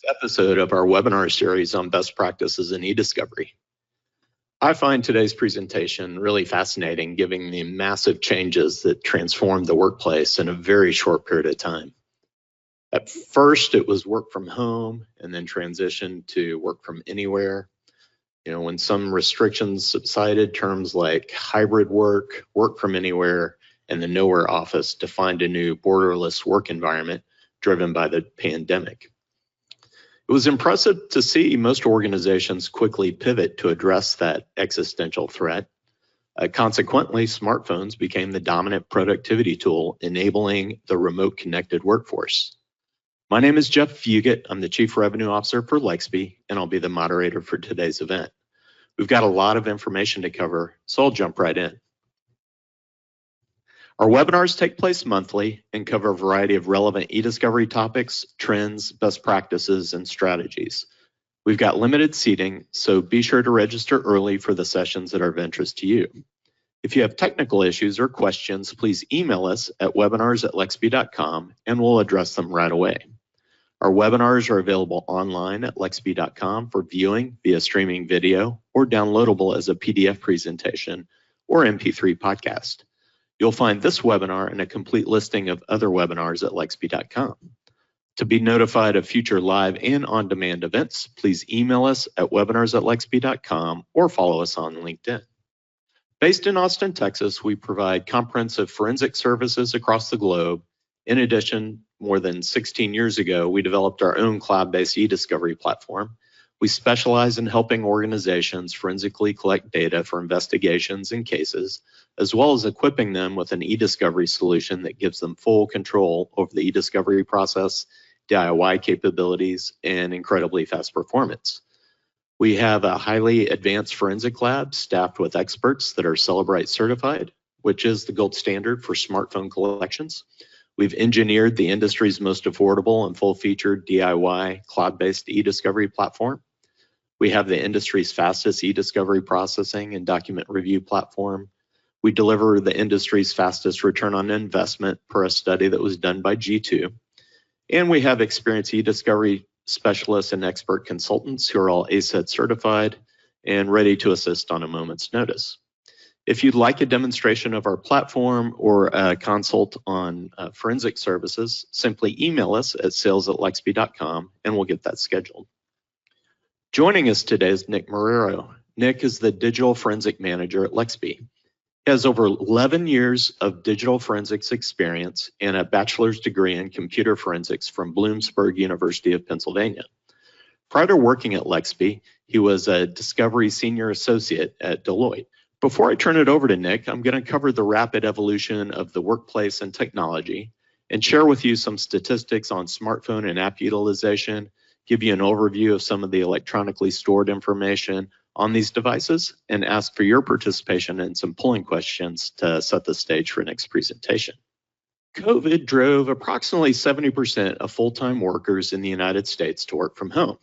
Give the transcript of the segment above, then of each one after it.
Episode of our webinar series on best practices in e-discovery. I find today's presentation really fascinating, given the massive changes that transformed the workplace in a very short period of time. At first, it was work from home and then transitioned to work from anywhere. When some restrictions subsided, terms like hybrid work, work from anywhere, and the nowhere office defined a new borderless work environment driven by the pandemic. It was impressive to see most organizations quickly pivot to address that existential threat. Consequently, smartphones became the dominant productivity tool, enabling the remote connected workforce. My name is Jeff Fugit. I'm the Chief Revenue Officer for Lexby, and I'll be the moderator for today's event. We've got a lot of information to cover, so I'll jump right in. Our webinars take place monthly and cover a variety of relevant e-discovery topics, trends, best practices, and strategies. We've got limited seating, so be sure to register early for the sessions that are of interest to you. If you have technical issues or questions, please email us at webinars@lexby.com and we'll address them right away. Our webinars are available online at lexby.com for viewing via streaming video or downloadable as a PDF presentation or MP3 podcast. You'll find this webinar and a complete listing of other webinars at lexby.com. To be notified of future live and on-demand events, please email us at webinars@lexby.com or follow us on LinkedIn. Based in Austin, Texas, we provide comprehensive forensic services across the globe. In addition, more than 16 years ago, we developed our own cloud-based e-discovery platform. We specialize in helping organizations forensically collect data for investigations and cases, as well as equipping them with an e-discovery solution that gives them full control over the e-discovery process, DIY capabilities, and incredibly fast performance. We have a highly advanced forensic lab staffed with experts that are Celebrite certified, which is the gold standard for smartphone collections. We've engineered the industry's most affordable and full-featured DIY cloud-based e-discovery platform. We have the industry's fastest e-discovery processing and document review platform. We deliver the industry's fastest return on investment per a study that was done by G2. And we have experienced e-discovery specialists and expert consultants who are all ACET certified and ready to assist on a moment's notice. If you'd like a demonstration of our platform or a consult on forensic services, simply email us at sales@lexby.com and we'll get that scheduled. Joining us today is Nick Marrero. Nick is the Digital Forensic Manager at Lexby. He has over 11 years of digital forensics experience and a bachelor's degree in computer forensics from Bloomsburg University of Pennsylvania. Prior to working at Lexby, he was a Discovery Senior Associate at Deloitte. Before I turn it over to Nick, I'm going to cover the rapid evolution of the workplace and technology and share with you some statistics on smartphone and app utilization, give you an overview of some of the electronically stored information on these devices, and ask for your participation in some polling questions to set the stage for Nick's presentation. COVID drove approximately 70% of full-time workers in the United States to work from home.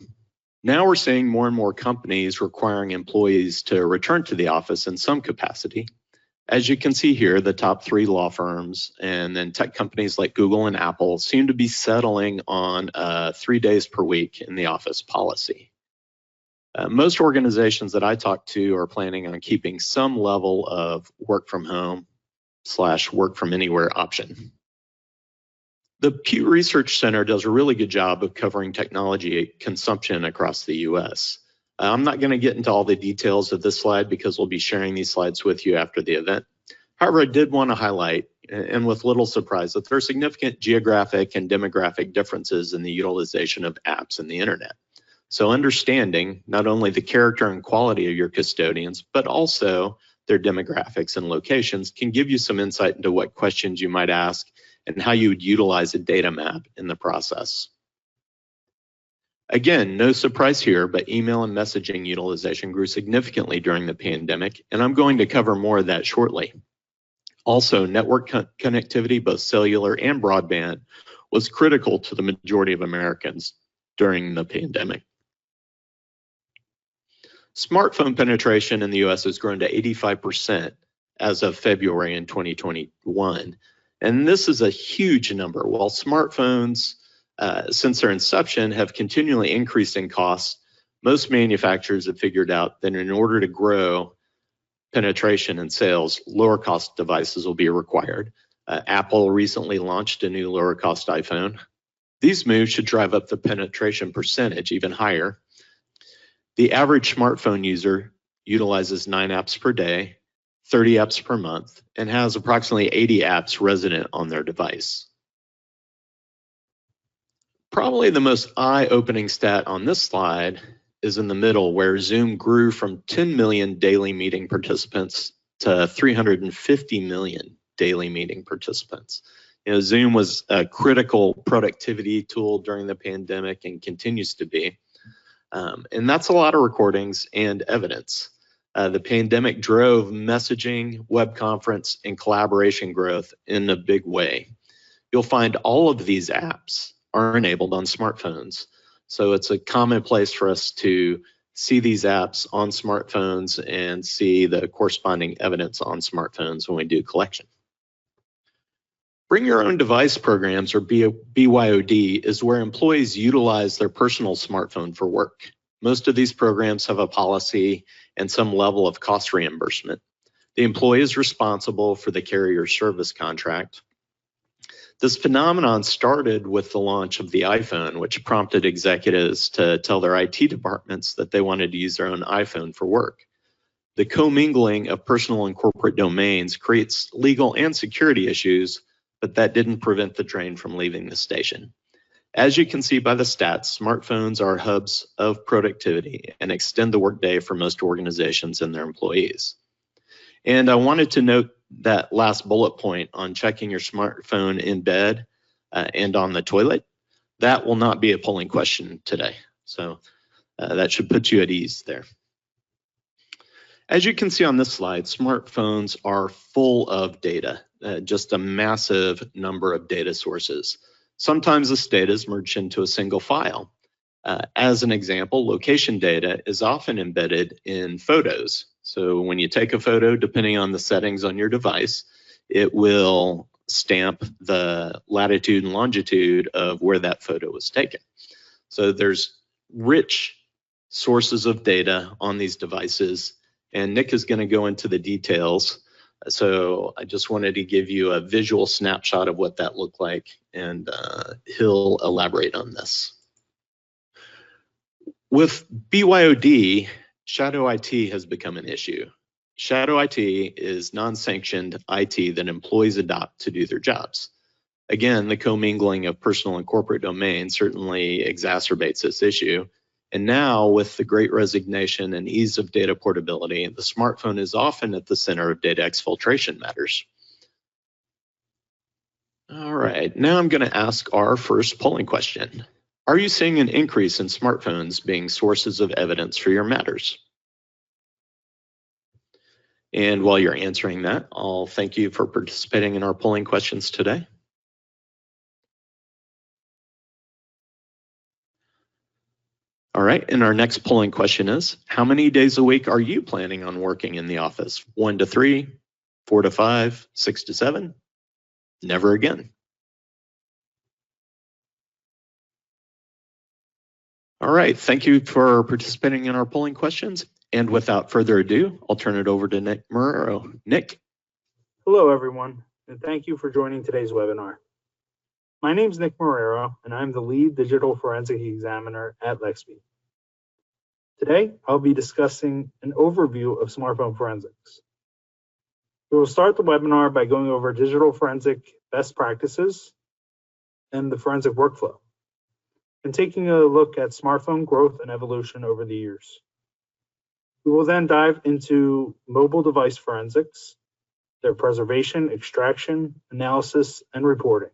Now we're seeing more and more companies requiring employees to return to the office in some capacity. As you can see here, the top 3 law firms and then tech companies like Google and Apple seem to be settling on 3 days per week in the office policy. Most organizations that I talk to are planning on keeping some level of work from home / work from anywhere option. The Pew Research Center does a really good job of covering technology consumption across the US. I'm not going to get into all the details of this slide because we'll be sharing these slides with you after the event. However, I did want to highlight, and with little surprise, that there are significant geographic and demographic differences in the utilization of apps and the internet. So understanding not only the character and quality of your custodians, but also their demographics and locations can give you some insight into what questions you might ask and how you would utilize a data map in the process. Again, no surprise here, but email and messaging utilization grew significantly during the pandemic, and I'm going to cover more of that shortly. Also, network connectivity, both cellular and broadband, was critical to the majority of Americans during the pandemic. Smartphone penetration in the US has grown to 85% as of February in 2021. And this is a huge number. While smartphones since their inception, have continually increased in cost. Most manufacturers have figured out that in order to grow penetration and sales, lower cost devices will be required. Apple recently launched a new lower cost iPhone. These moves should drive up the penetration percentage even higher. The average smartphone user utilizes 9 apps per day, 30 apps per month, and has approximately 80 apps resident on their device. Probably the most eye-opening stat on this slide is in the middle, where Zoom grew from 10 million daily meeting participants to 350 million daily meeting participants. Zoom was a critical productivity tool during the pandemic and continues to be. And that's a lot of recordings and evidence. The pandemic drove messaging, web conference, and collaboration growth in a big way. You'll find all of these apps are enabled on smartphones. So it's a common place for us to see these apps on smartphones and see the corresponding evidence on smartphones when we do collection. Bring Your Own Device programs, or BYOD, is where employees utilize their personal smartphone for work. Most of these programs have a policy and some level of cost reimbursement. The employee is responsible for the carrier service contract. This phenomenon started with the launch of the iPhone, which prompted executives to tell their IT departments that they wanted to use their own iPhone for work. The commingling of personal and corporate domains creates legal and security issues, but that didn't prevent the train from leaving the station. As you can see by the stats, smartphones are hubs of productivity and extend the workday for most organizations and their employees. And I wanted to note that last bullet point on checking your smartphone in bed and on the toilet. That will not be a polling question today. So that should put you at ease there. As you can see on this slide, smartphones are full of data, just a massive number of data sources. Sometimes this data is merged into a single file. As an example, location data is often embedded in photos. So when you take a photo, depending on the settings on your device, it will stamp the latitude and longitude of where that photo was taken. So there's rich sources of data on these devices, and Nick is going to go into the details. So I just wanted to give you a visual snapshot of what that looked like, and he'll elaborate on this. With BYOD, shadow IT has become an issue. Shadow IT is non-sanctioned IT that employees adopt to do their jobs. Again, the commingling of personal and corporate domains certainly exacerbates this issue. And now, with the great resignation and ease of data portability, the smartphone is often at the center of data exfiltration matters. All right, now I'm going to ask our first polling question. Are you seeing an increase in smartphones being sources of evidence for your matters? And while you're answering that, I'll thank you for participating in our polling questions today. All right, and our next polling question is, how many days a week are you planning on working in the office? 1 to 3, 4 to 5, 6 to 7? Never again. All right, thank you for participating in our polling questions. And without further ado, I'll turn it over to Nick Marrero. Nick. Hello, everyone, and thank you for joining today's webinar. My name is Nick Marrero, and I'm the lead digital forensic examiner at Lexby. Today, I'll be discussing an overview of smartphone forensics. We will start the webinar by going over digital forensic best practices and the forensic workflow, and taking a look at smartphone growth and evolution over the years. We will then dive into mobile device forensics, their preservation, extraction, analysis, and reporting.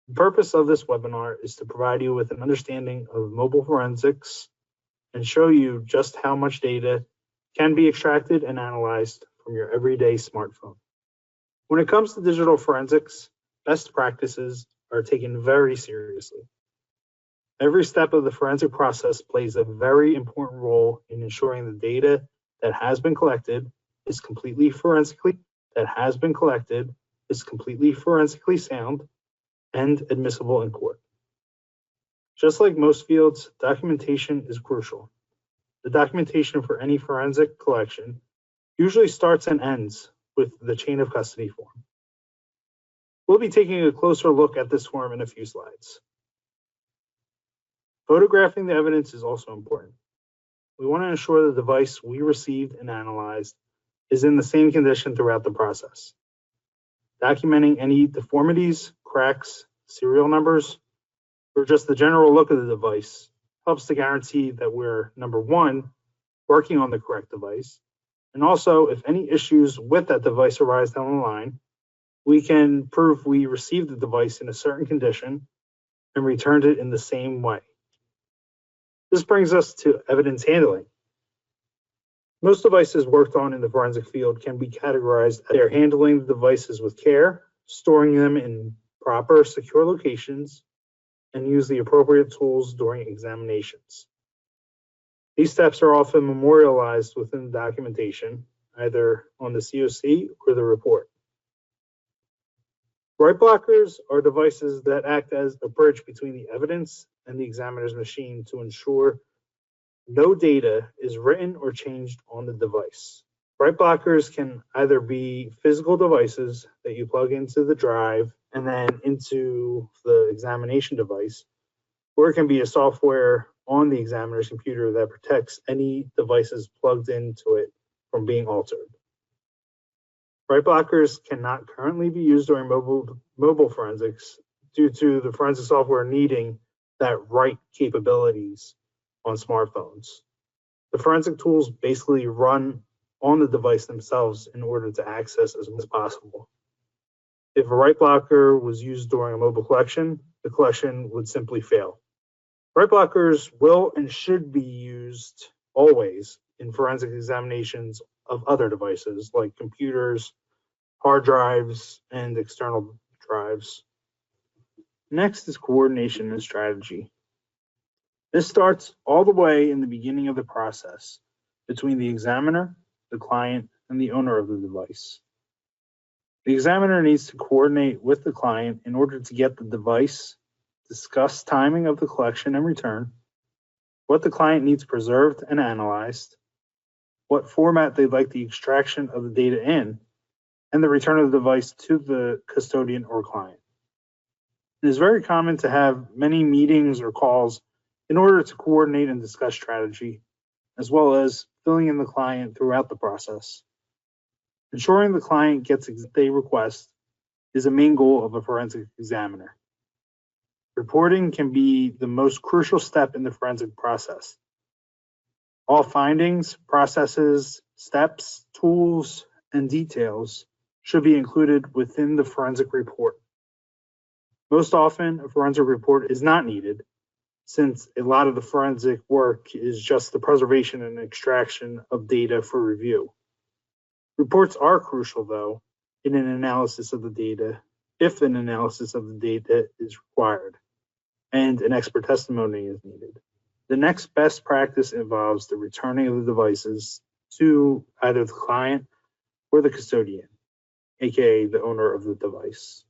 The purpose of this webinar is to provide you with an understanding of mobile forensics and show you just how much data can be extracted and analyzed from your everyday smartphone. When it comes to digital forensics, best practices are taken very seriously. Every step of the forensic process plays a very important role in ensuring the data that has been collected is completely forensically sound, and admissible in court. Just like most fields, documentation is crucial. The documentation for any forensic collection usually starts and ends with the chain of custody form. We'll be taking a closer look at this form in a few slides. Photographing the evidence is also important. We want to ensure the device we received and analyzed is in the same condition throughout the process. Documenting any deformities, cracks, serial numbers, or just the general look of the device helps to guarantee that we're, number one, working on the correct device, and also if any issues with that device arise down the line, we can prove we received the device in a certain condition and returned it in the same way. This brings us to evidence handling. Most devices worked on in the forensic field can be categorized as they're handling the devices with care, storing them in proper, secure locations, and use the appropriate tools during examinations. These steps are often memorialized within the documentation, either on the COC or the report. Write blockers are devices that act as a bridge between the evidence and the examiner's machine to ensure no data is written or changed on the device. Write blockers can either be physical devices that you plug into the drive and then into the examination device, or it can be a software on the examiner's computer that protects any devices plugged into it from being altered. Write blockers cannot currently be used during mobile forensics due to the forensic software needing that write capabilities on smartphones. The forensic tools basically run on the device themselves in order to access as much as possible. If a write blocker was used during a mobile collection, the collection would simply fail. Write blockers will and should be used always in forensic examinations of other devices like computers, hard drives, and external drives. Next is coordination and strategy. This starts all the way in the beginning of the process between the examiner, the client, and the owner of the device. The examiner needs to coordinate with the client in order to get the device, discuss timing of the collection and return, what the client needs preserved and analyzed, what format they'd like the extraction of the data in, and the return of the device to the custodian or client. It is very common to have many meetings or calls in order to coordinate and discuss strategy, as well as filling in the client throughout the process. Ensuring the client gets what they request is a main goal of a forensic examiner. Reporting can be the most crucial step in the forensic process. All findings, processes, steps, tools, and details should be included within the forensic report. Most often, a forensic report is not needed, since a lot of the forensic work is just the preservation and extraction of data for review. Reports are crucial, though, in an analysis of the data, if an analysis of the data is required, and an expert testimony is needed. The next best practice involves the returning of the devices to either the client or the custodian, aka the owner of the device.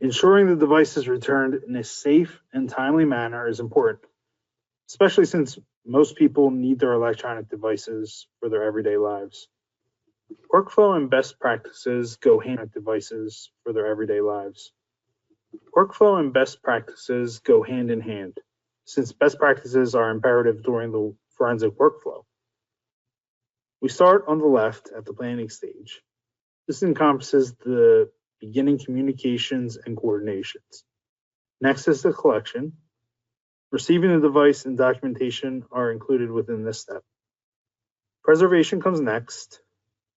Ensuring the device is returned in a safe and timely manner is important, especially since most people need their electronic devices for their everyday lives. Workflow and best practices go hand in devices for their everyday lives. Workflow and best practices go hand in hand, since best practices are imperative during the forensic workflow. We start on the left at the planning stage. This encompasses the beginning communications and coordinations. Next is the collection. Receiving the device and documentation are included within this step. Preservation comes next.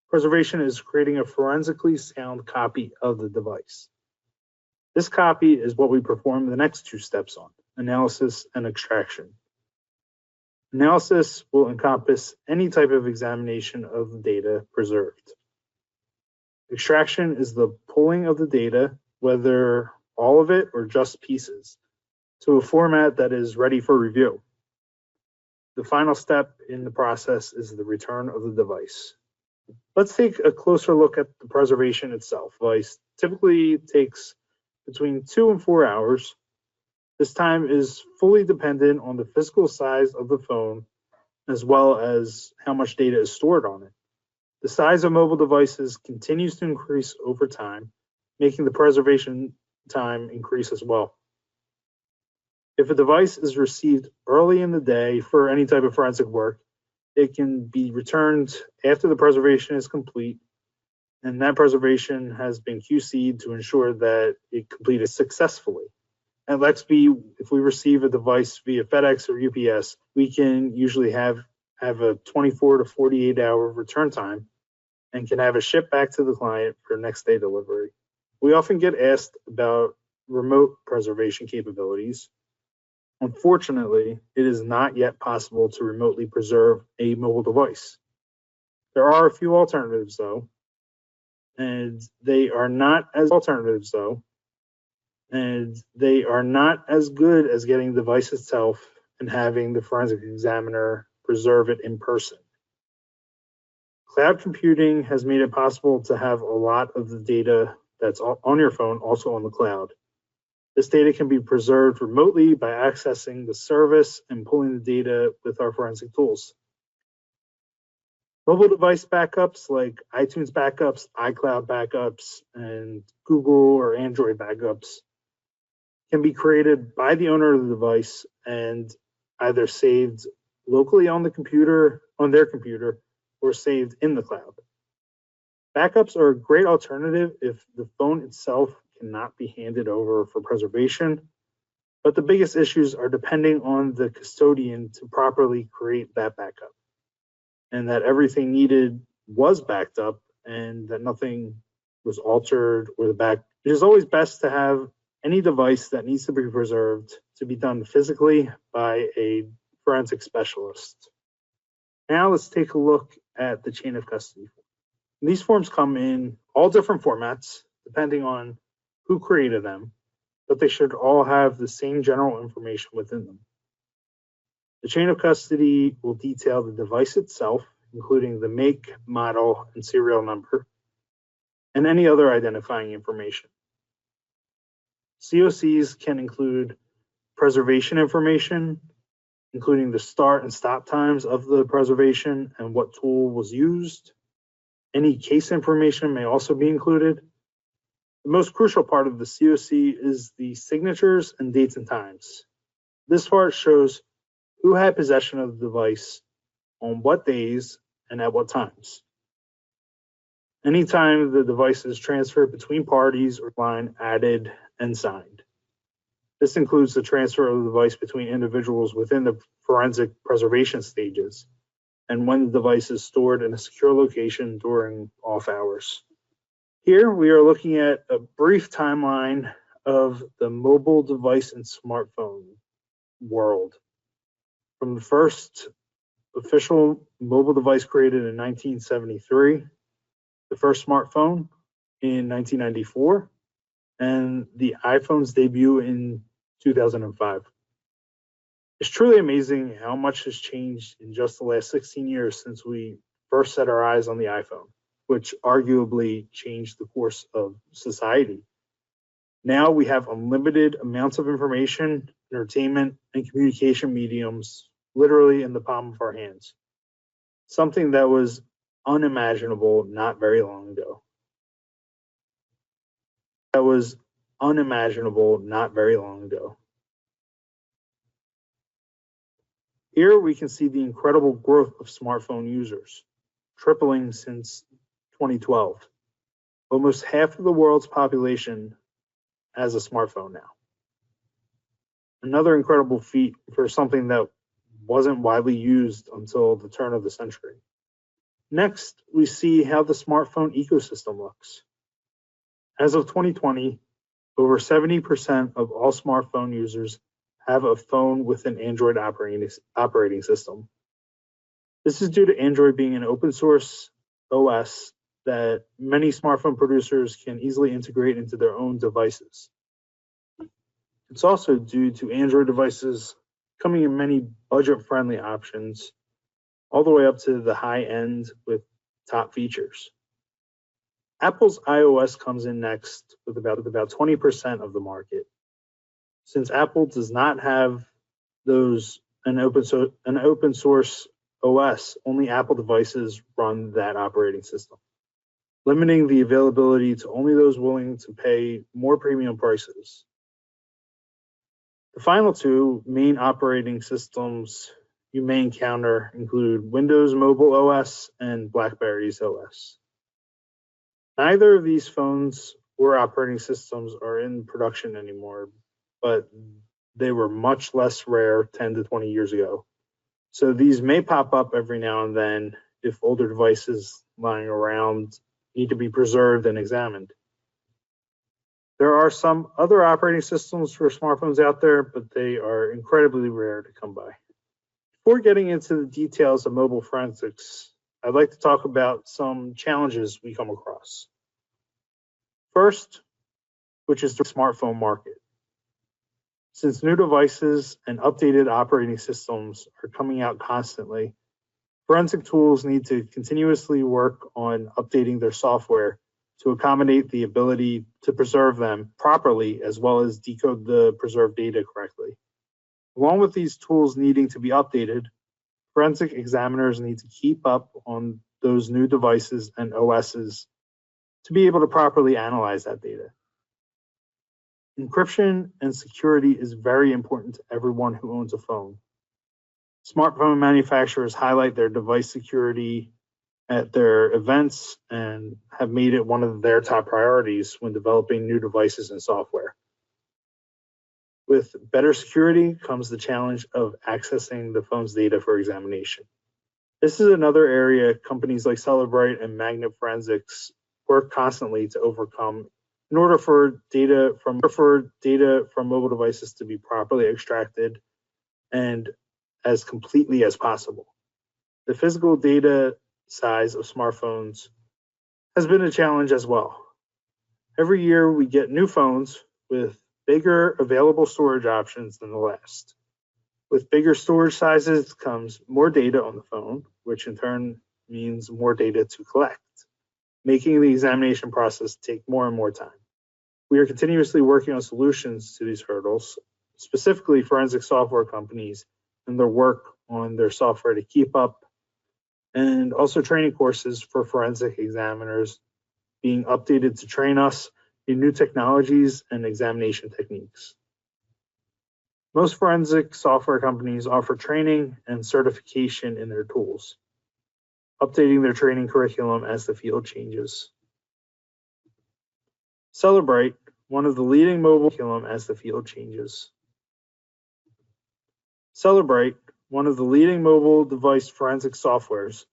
Preservation is creating a forensically sound copy of the device. This copy is what we perform the next two steps on, analysis and extraction. Analysis will encompass any type of examination of the data preserved. Extraction is the pulling of the data, whether all of it or just pieces, to a format that is ready for review. The final step in the process is the return of the device. Let's take a closer look at the preservation itself. The device typically takes between 2 and 4 hours. This time is fully dependent on the physical size of the phone as well as how much data is stored on it. The size of mobile devices continues to increase over time, making the preservation time increase as well. If a device is received early in the day for any type of forensic work, it can be returned after the preservation is complete, and that preservation has been QC'd to ensure that it completed successfully. At Lexby, if we receive a device via FedEx or UPS, we can usually have a 24 to 48 hour return time and can have it shipped back to the client for next day delivery. We often get asked about remote preservation capabilities. Unfortunately, it is not yet possible to remotely preserve a mobile device. There are a few alternatives though, and they are not as good as getting the device itself and having the forensic examiner preserve it in person. Cloud computing has made it possible to have a lot of the data that's on your phone also on the cloud. This data can be preserved remotely by accessing the service and pulling the data with our forensic tools. Mobile device backups like iTunes backups, iCloud backups, and Google or Android backups can be created by the owner of the device and either saved locally on their computer, or saved in the cloud. Backups are a great alternative if the phone itself cannot be handed over for preservation, but the biggest issues are depending on the custodian to properly create that backup, and that everything needed was backed up and that nothing was altered or it is always best to have any device that needs to be preserved to be done physically by a forensic specialist. Now let's take a look at the chain of custody. These forms come in all different formats depending on who created them, but they should all have the same general information within them. The chain of custody will detail the device itself, including the make, model, and serial number, and any other identifying information. COCs can include preservation information, including the start and stop times of the preservation and what tool was used. Any case information may also be included. The most crucial part of the COC is the signatures and dates and times. This part shows who had possession of the device, on what days, and at what times. Anytime the device is transferred between parties or line added and signed. This includes the transfer of the device between individuals within the forensic preservation stages and when the device is stored in a secure location during off hours. Here we are looking at a brief timeline of the mobile device and smartphone world. From the first official mobile device created in 1973, the first smartphone in 1994, and the iPhone's debut in 2005. It's truly amazing how much has changed in just the last 16 years since we first set our eyes on the iPhone, which arguably changed the course of society. Now we have unlimited amounts of information, entertainment, and communication mediums literally in the palm of our hands, something that was unimaginable not very long ago. Here we can see the incredible growth of smartphone users, tripling since 2012. Almost half of the world's population has a smartphone now. Another incredible feat for something that wasn't widely used until the turn of the century. Next, we see how the smartphone ecosystem looks. As of 2020, over 70% of all smartphone users have a phone with an Android operating system. This is due to Android being an open source OS that many smartphone producers can easily integrate into their own devices. It's also due to Android devices coming in many budget-friendly options, all the way up to the high end with top features. Apple's iOS comes in next with about 20% of the market. Since Apple does not have an open source OS, only Apple devices run that operating system, limiting the availability to only those willing to pay more premium prices. The final two main operating systems you may encounter include Windows Mobile OS and BlackBerry's OS. Neither of these phones or operating systems are in production anymore, but they were much less rare 10 to 20 years ago. So these may pop up every now and then if older devices lying around need to be preserved and examined. There are some other operating systems for smartphones out there, but they are incredibly rare to come by. Before getting into the details of mobile forensics, I'd like to talk about some challenges we come across. First, which is the smartphone market. Since new devices and updated operating systems are coming out constantly, forensic tools need to continuously work on updating their software to accommodate the ability to preserve them properly as well as decode the preserved data correctly. Along with these tools needing to be updated, forensic examiners need to keep up on those new devices and OSs to be able to properly analyze that data. Encryption and security is very important to everyone who owns a phone. Smartphone manufacturers highlight their device security at their events and have made it one of their top priorities when developing new devices and software. With better security comes the challenge of accessing the phone's data for examination. This is another area companies like Cellebrite and Magnet Forensics work constantly to overcome in order for data from mobile devices to be properly extracted and as completely as possible. The physical data size of smartphones has been a challenge as well. Every year we get new phones with bigger available storage options than the last. With bigger storage sizes comes more data on the phone, which in turn means more data to collect, making the examination process take more and more time. We are continuously working on solutions to these hurdles, specifically forensic software companies and their work on their software to keep up, and also training courses for forensic examiners being updated to train us in new technologies and examination techniques. Most forensic software companies offer training and certification in their tools, updating their training curriculum as the field changes. Cellebrite, one of the leading mobile device forensic softwares,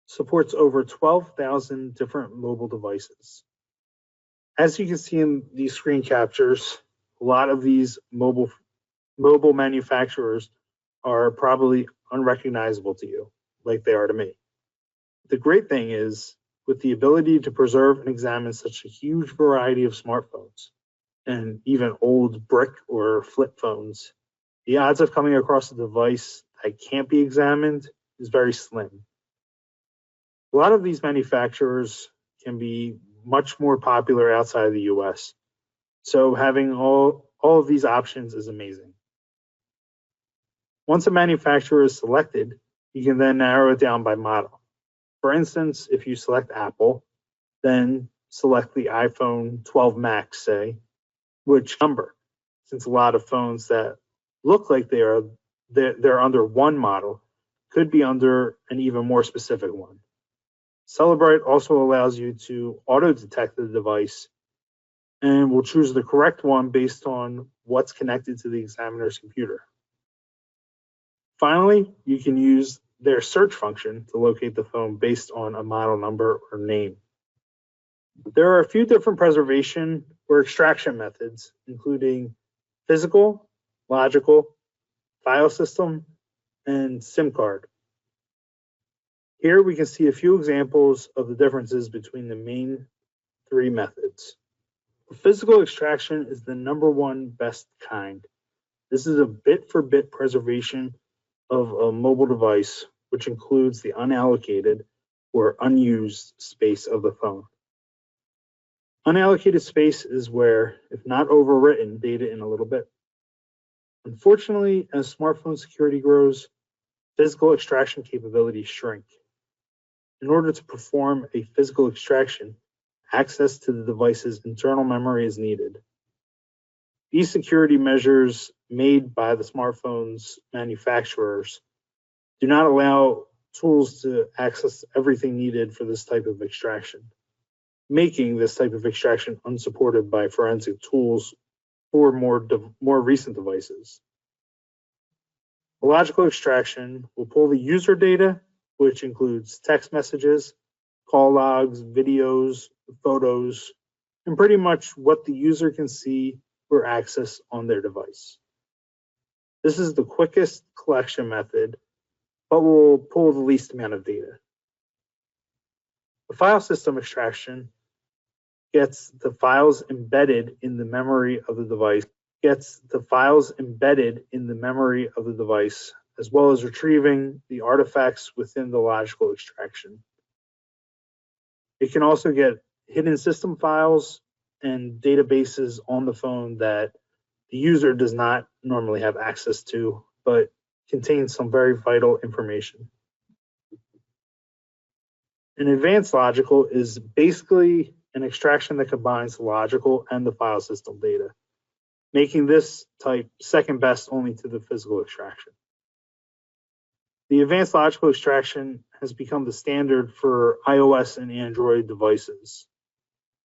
supports over 12,000 different mobile devices. As you can see in these screen captures, a lot of these mobile manufacturers are probably unrecognizable to you, like they are to me. The great thing is, with the ability to preserve and examine such a huge variety of smartphones and even old brick or flip phones, the odds of coming across a device that can't be examined is very slim. A lot of these manufacturers can be much more popular outside of the US, so having all of these options is amazing. Once a manufacturer is selected, you can then narrow it down by model. For instance, if you select Apple, then select the iPhone 12 Max, say, which number, since a lot of phones that look like they're under one model could be under an even more specific one. Cellebrite also allows you to auto-detect the device and will choose the correct one based on what's connected to the examiner's computer. Finally, you can use their search function to locate the phone based on a model number or name. There are a few different preservation or extraction methods, including physical, logical, file system, and SIM card. Here we can see a few examples of the differences between the main three methods. The physical extraction is the #1 best kind. This is a bit-for-bit preservation of a mobile device, which includes the unallocated or unused space of the phone. Unallocated space is where, if not overwritten, data in a little bit. Unfortunately, as smartphone security grows, physical extraction capabilities shrink. In order to perform a physical extraction, access to the device's internal memory is needed. These security measures made by the smartphone's manufacturers do not allow tools to access everything needed for this type of extraction, making this type of extraction unsupported by forensic tools for more recent devices. A logical extraction will pull the user data, which includes text messages, call logs, videos, photos, and pretty much what the user can see or access on their device. This is the quickest collection method, but will pull the least amount of data. The file system extraction gets the files embedded in the memory of the device, as well as retrieving the artifacts within the logical extraction. It can also get hidden system files and databases on the phone that the user does not normally have access to, but contains some very vital information. An advanced logical is basically an extraction that combines the logical and the file system data, making this type second best only to the physical extraction. The advanced logical extraction has become the standard for iOS and Android devices.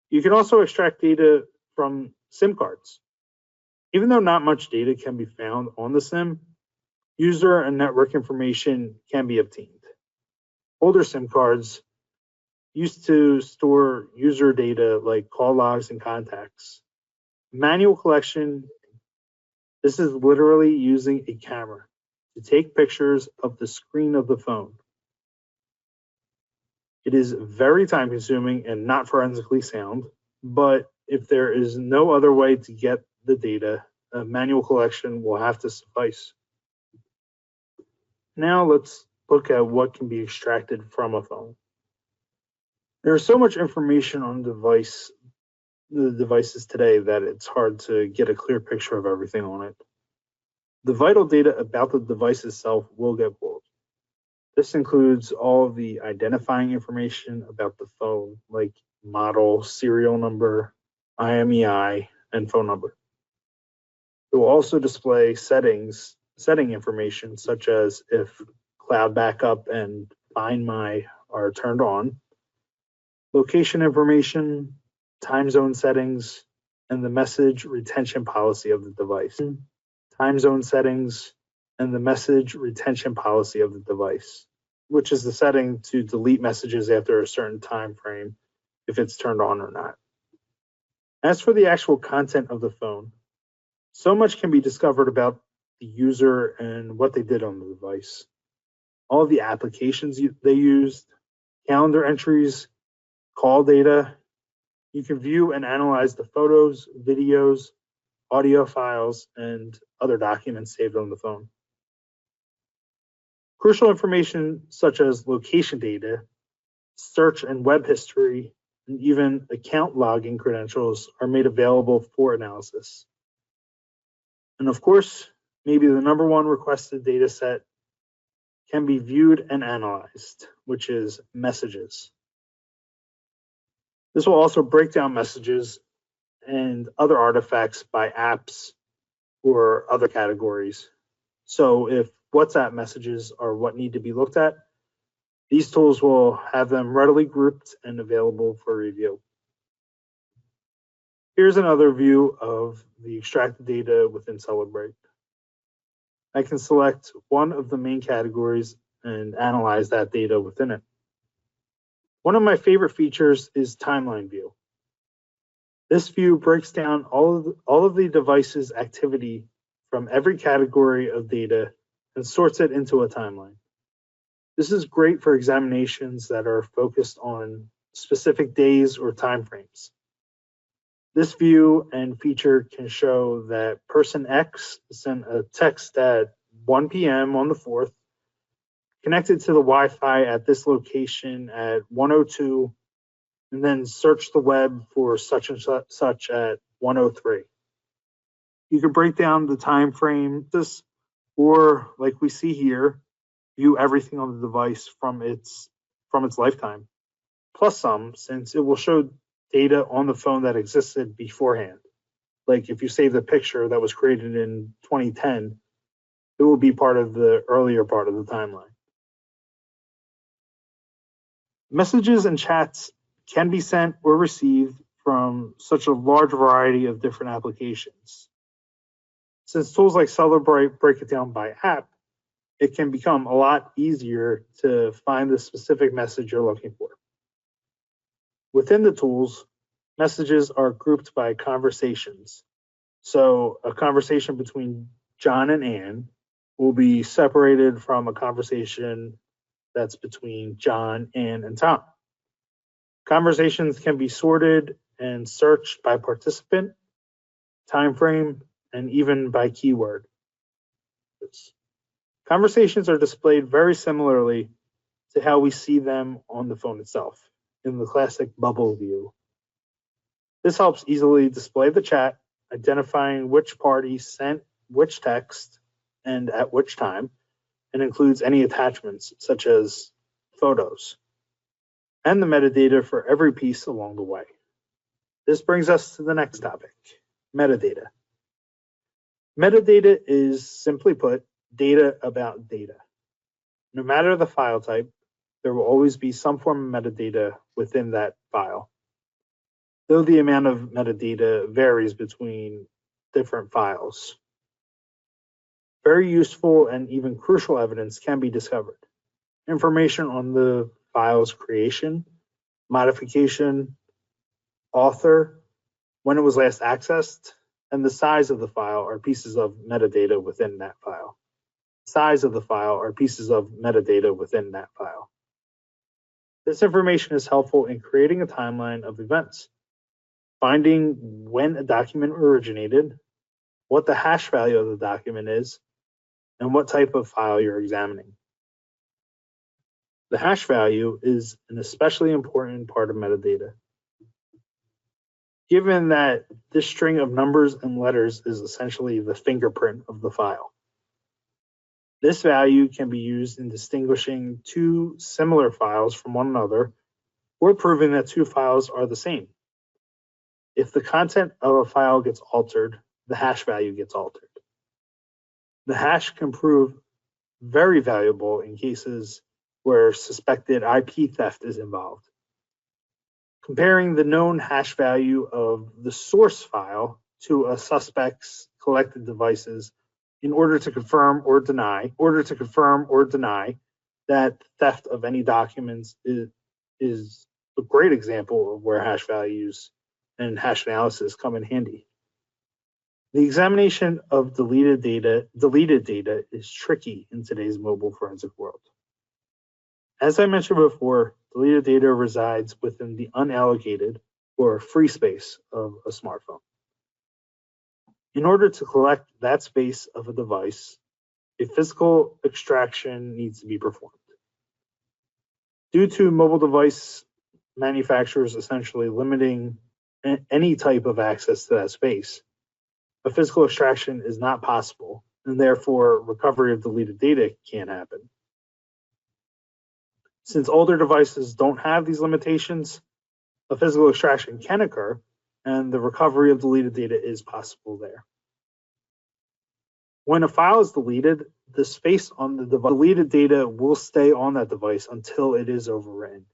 You can also extract data from SIM cards. Even though not much data can be found on the SIM, user and network information can be obtained. Older SIM cards used to store user data like call logs and contacts. Manual collection, this is literally using a camera to take pictures of the screen of the phone. It is very time consuming and not forensically sound, but if there is no other way to get the data, a manual collection will have to suffice. Now let's look at what can be extracted from a phone. There is so much information on the devices today that it's hard to get a clear picture of everything on it. The vital data about the device itself will get pulled. This includes all of the identifying information about the phone, like model, serial number, IMEI, and phone number. It will also display setting information such as if cloud backup and Find My are turned on, location information, time zone settings, and the message retention policy of the device. Time zone settings and the message retention policy of the device, which is the setting to delete messages after a certain time frame if it's turned on or not. As for the actual content of the phone, so much can be discovered about the user and what they did on the device. All of the applications they used, calendar entries, call data. You can view and analyze the photos, videos, audio files, and other documents saved on the phone. Crucial information such as location data, search and web history, and even account logging credentials are made available for analysis. And of course, maybe the number one requested data set can be viewed and analyzed, which is messages. This will also break down messages and other artifacts by apps or other categories. So if WhatsApp messages are what need to be looked at, these tools will have them readily grouped and available for review. Here's another view of the extracted data within Celebrate. I can select one of the main categories and analyze that data within it. One of my favorite features is Timeline View. This view breaks down all of the device's activity from every category of data and sorts it into a timeline. This is great for examinations that are focused on specific days or time frames. This view and feature can show that person X sent a text at 1 p.m. on the 4th, connected to the Wi-Fi at this location at 1:02 and then search the web for such and such at 103. You could break down the time frame, or like we see here, view everything on the device from its lifetime, plus some, since it will show data on the phone that existed beforehand. Like if you save the picture that was created in 2010, it will be part of the earlier part of the timeline. Messages and chats can be sent or received from such a large variety of different applications. Since tools like Celebrate break it down by app, it can become a lot easier to find the specific message you're looking for. Within the tools, messages are grouped by conversations. So a conversation between John and Ann will be separated from a conversation that's between John, Ann, and Tom. Conversations can be sorted and searched by participant, time frame, and even by keyword. Conversations are displayed very similarly to how we see them on the phone itself, in the classic bubble view. This helps easily display the chat, identifying which party sent which text and at which time, and includes any attachments such as photos and the metadata for every piece along the way. This brings us to the next topic, metadata. Metadata is, simply put, data about data. No matter the file type, there will always be some form of metadata within that file, though the amount of metadata varies between different files. Very useful and even crucial evidence can be discovered. Information on the file's creation, modification, author, when it was last accessed, and the size of the file are pieces of metadata within that file. Size of the file are pieces of metadata within that file. This information is helpful in creating a timeline of events, finding when a document originated, what the hash value of the document is, and what type of file you're examining. The hash value is an especially important part of metadata, given that this string of numbers and letters is essentially the fingerprint of the file. This value can be used in distinguishing two similar files from one another or proving that two files are the same. If the content of a file gets altered, the hash value gets altered. The hash can prove very valuable in cases where suspected IP theft is involved. Comparing the known hash value of the source file to a suspect's collected devices in order to confirm or deny that theft of any documents is a great example of where hash values and hash analysis come in handy. The examination of deleted data is tricky in today's mobile forensic world. As I mentioned before, deleted data resides within the unallocated or free space of a smartphone. In order to collect that space of a device, a physical extraction needs to be performed. Due to mobile device manufacturers essentially limiting any type of access to that space, a physical extraction is not possible, and therefore recovery of deleted data can't happen. Since older devices don't have these limitations, a physical extraction can occur, and the recovery of deleted data is possible there. When a file is deleted, the space on the deleted data will stay on that device until it is overwritten.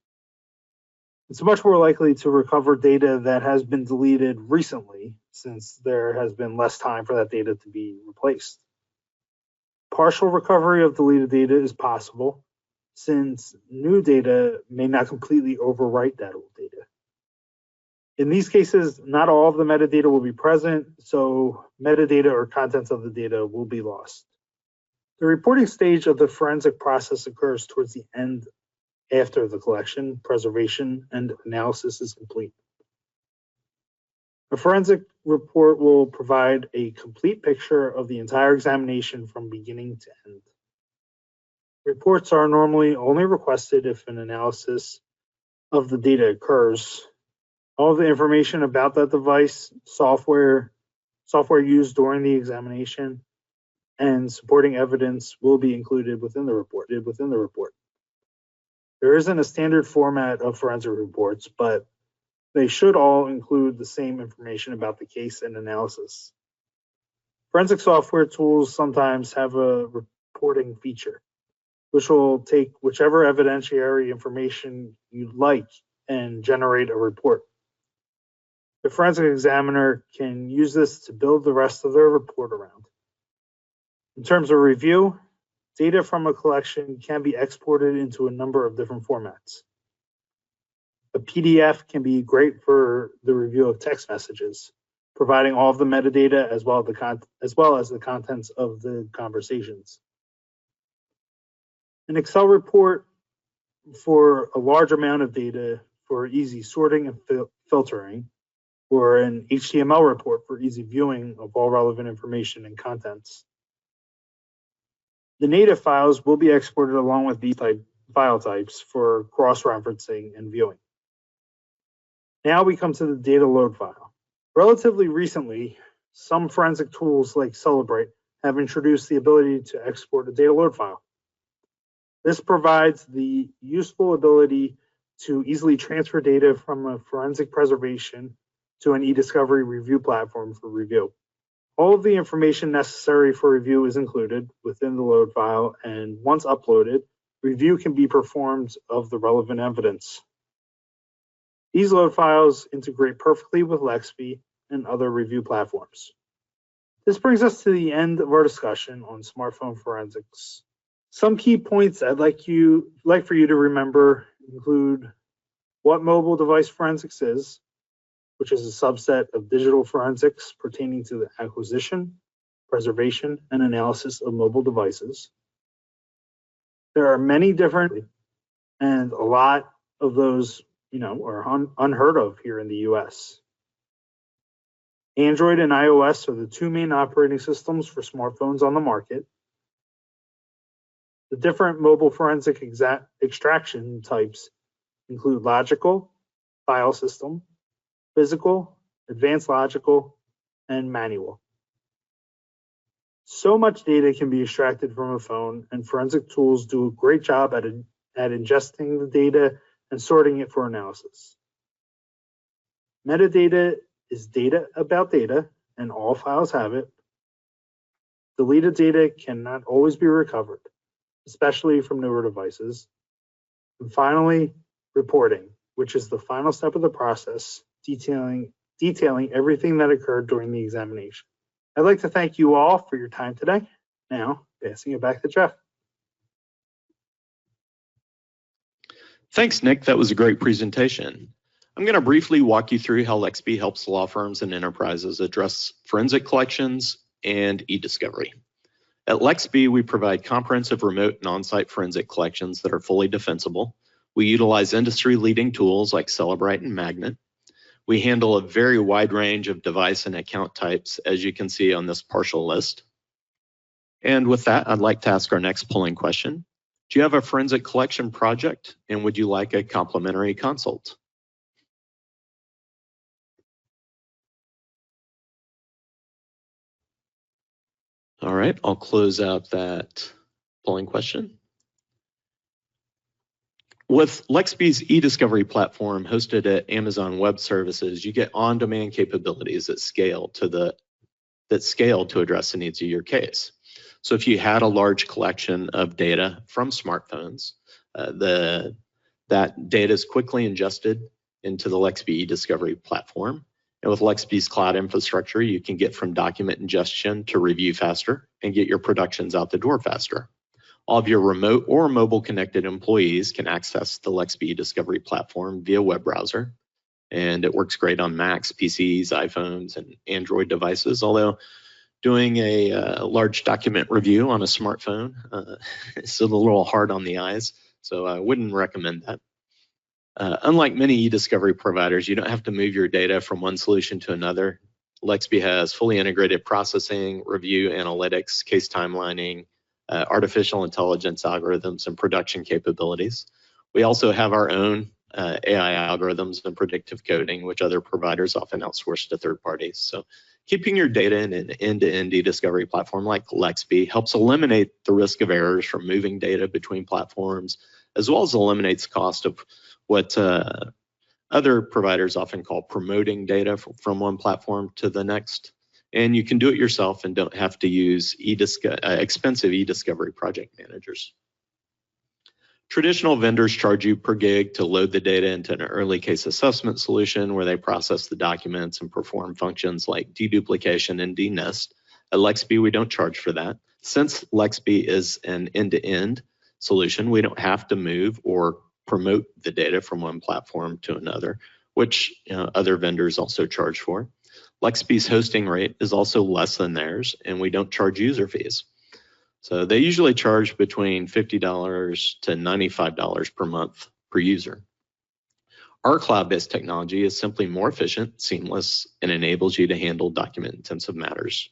It's much more likely to recover data that has been deleted recently, since there has been less time for that data to be replaced. Partial recovery of deleted data is possible, since new data may not completely overwrite that old data. In these cases, not all of the metadata will be present, so metadata or contents of the data will be lost. The reporting stage of the forensic process occurs towards the end after the collection, preservation, and analysis is complete. A forensic report will provide a complete picture of the entire examination from beginning to end. Reports are normally only requested if an analysis of the data occurs, all of the information about that device, software used during the examination, and supporting evidence will be included within the report. There isn't a standard format of forensic reports, but they should all include the same information about the case and analysis. Forensic software tools sometimes have a reporting feature, which will take whichever evidentiary information you'd like and generate a report. The forensic examiner can use this to build the rest of their report around. In terms of review, data from a collection can be exported into a number of different formats. A PDF can be great for the review of text messages, providing all of the metadata as well as the contents of the conversations. An Excel report for a large amount of data for easy sorting and filtering, or an HTML report for easy viewing of all relevant information and contents. The native files will be exported along with these file types for cross-referencing and viewing. Now we come to the data load file. Relatively recently, some forensic tools like Celebrate have introduced the ability to export a data load file. This provides the useful ability to easily transfer data from a forensic preservation to an e-discovery review platform for review. All of the information necessary for review is included within the load file, and once uploaded, review can be performed of the relevant evidence. These load files integrate perfectly with Lexby and other review platforms. This brings us to the end of our discussion on smartphone forensics. Some key points I'd like for you to remember include what mobile device forensics is, which is a subset of digital forensics pertaining to the acquisition, preservation, and analysis of mobile devices. There are many different, and a lot of those, are unheard of here in the US. Android and iOS are the two main operating systems for smartphones on the market. The different mobile forensic extraction types include logical, file system, physical, advanced logical, and manual. So much data can be extracted from a phone, and forensic tools do a great job at ingesting the data and sorting it for analysis. Metadata is data about data, and all files have it. Deleted data cannot always be recovered, especially from newer devices. And finally, reporting, which is the final step of the process, detailing everything that occurred during the examination. I'd like to thank you all for your time today. Now, passing it back to Jeff. Thanks, Nick. That was a great presentation. I'm going to briefly walk you through how Lexby helps law firms and enterprises address forensic collections and e-discovery. At Lexby, we provide comprehensive remote and on-site forensic collections that are fully defensible. We utilize industry-leading tools like Celebrite and Magnet. We handle a very wide range of device and account types, as you can see on this partial list. And with that, I'd like to ask our next polling question. Do you have a forensic collection project, and would you like a complimentary consult? All right, I'll close out that polling question. With Lexby's e-discovery platform hosted at Amazon Web Services, you get on-demand capabilities that scale to address the needs of your case. So if you had a large collection of data from smartphones, that data is quickly ingested into the Lexby e-discovery platform. And with Lexby's cloud infrastructure, you can get from document ingestion to review faster and get your productions out the door faster. All of your remote or mobile connected employees can access the Lexby Discovery platform via web browser. And it works great on Macs, PCs, iPhones, and Android devices, although doing a large document review on a smartphone is a little hard on the eyes, so I wouldn't recommend that. Unlike many e-discovery providers, you don't have to move your data from one solution to another. Lexby has fully integrated processing, review analytics, case timelining, artificial intelligence algorithms, and production capabilities. We also have our own AI algorithms and predictive coding, which other providers often outsource to third parties. So keeping your data in an end-to-end e-discovery platform like Lexby helps eliminate the risk of errors from moving data between platforms, as well as eliminates cost of what other providers often call promoting data from one platform to the next. And you can do it yourself and don't have to use expensive e-discovery project managers. Traditional vendors charge you per gig to load the data into an early case assessment solution where they process the documents and perform functions like deduplication and denest. At Lexby, we don't charge for that. Since Lexby is an end-to-end solution, we don't have to move or promote the data from one platform to another, which other vendors also charge for. Lexby's hosting rate is also less than theirs, and we don't charge user fees. So they usually charge between $50 to $95 per month per user. Our cloud-based technology is simply more efficient, seamless, and enables you to handle document-intensive matters.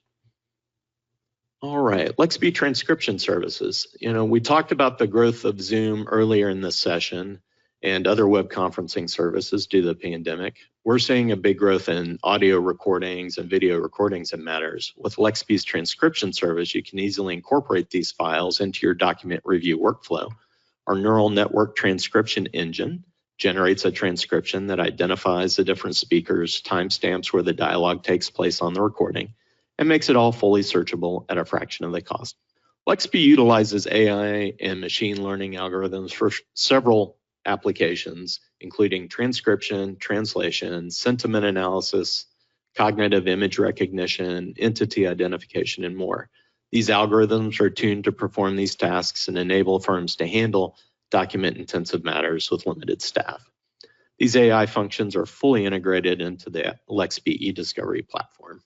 All right, Lexby transcription services. We talked about the growth of Zoom earlier in this session and other web conferencing services due to the pandemic. We're seeing a big growth in audio recordings and video recordings and matters. With Lexby's transcription service, you can easily incorporate these files into your document review workflow. Our neural network transcription engine generates a transcription that identifies the different speakers, timestamps where the dialogue takes place on the recording, and makes it all fully searchable at a fraction of the cost. Lexby utilizes AI and machine learning algorithms for several applications, including transcription, translation, sentiment analysis, cognitive image recognition, entity identification, and more. These algorithms are tuned to perform these tasks and enable firms to handle document-intensive matters with limited staff. These AI functions are fully integrated into the Lexby e-discovery platform.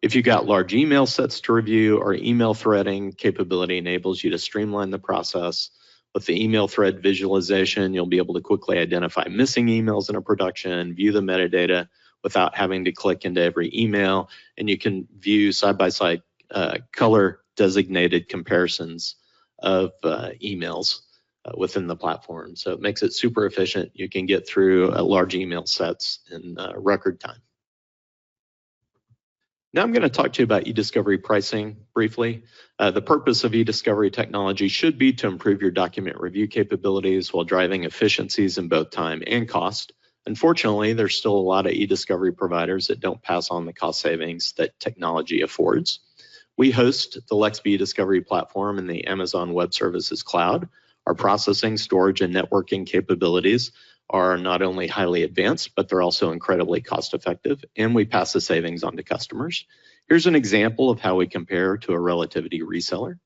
If you've got large email sets to review, our email threading capability enables you to streamline the process. With the email thread visualization, you'll be able to quickly identify missing emails in a production, view the metadata without having to click into every email, and you can view side-by-side color designated comparisons of emails within the platform. So it makes it super efficient. You can get through large email sets in record time. Now I'm going to talk to you about e-discovery pricing briefly. The purpose of e-discovery technology should be to improve your document review capabilities while driving efficiencies in both time and cost. Unfortunately, there's still a lot of e-discovery providers that don't pass on the cost savings that technology affords. We host the Lexby e-discovery platform in the Amazon Web Services cloud. Our processing, storage, and networking capabilities are not only highly advanced, but they're also incredibly cost-effective, and we pass the savings on to customers. Here's an example of how we compare to a relativity reseller.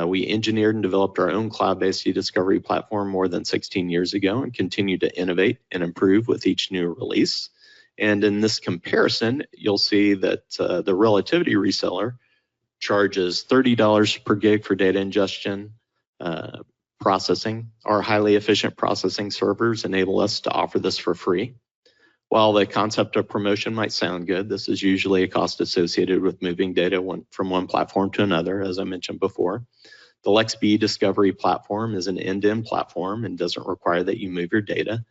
We engineered and developed our own cloud-based e-discovery platform more than 16 years ago and continue to innovate and improve with each new release. And in this comparison, you'll see that the relativity reseller charges $30 per gig for data ingestion, processing. Our highly efficient processing servers enable us to offer this for free. While the concept of promotion might sound good, this is usually a cost associated with moving data from one platform to another, as I mentioned before. The Lexby Discovery platform is an end-to-end platform and doesn't require that you move your data.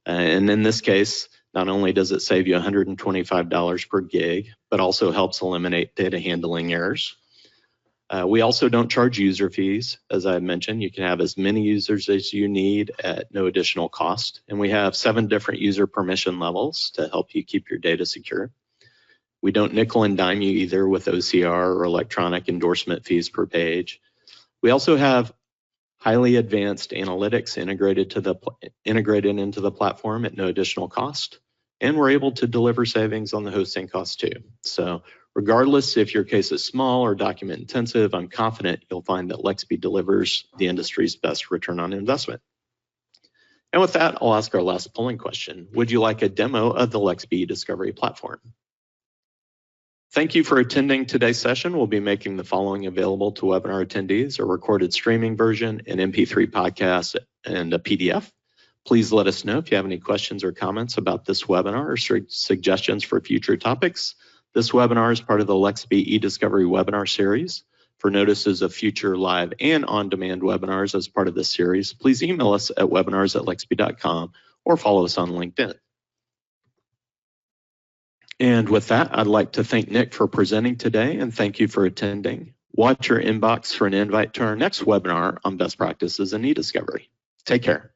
And in this case, not only does it save you $125 per gig, but also helps eliminate data handling errors. We also don't charge user fees. As I mentioned, you can have as many users as you need at no additional cost. And we have 7 different user permission levels to help you keep your data secure. We don't nickel and dime you either with OCR or electronic endorsement fees per page. We also have highly advanced analytics integrated into the platform at no additional cost. And we're able to deliver savings on the hosting costs too. So regardless if your case is small or document intensive, I'm confident you'll find that Lexby delivers the industry's best return on investment. And with that, I'll ask our last polling question. Would you like a demo of the Lexby Discovery platform? Thank you for attending today's session. We'll be making the following available to webinar attendees: a recorded streaming version, an MP3 podcast, and a PDF. Please let us know if you have any questions or comments about this webinar or suggestions for future topics. This webinar is part of the Lexby eDiscovery webinar series. For notices of future live and on-demand webinars as part of this series, please email us at webinars@lexby.com or follow us on LinkedIn. And with that, I'd like to thank Nick for presenting today and thank you for attending. Watch your inbox for an invite to our next webinar on best practices in e-discovery. Take care.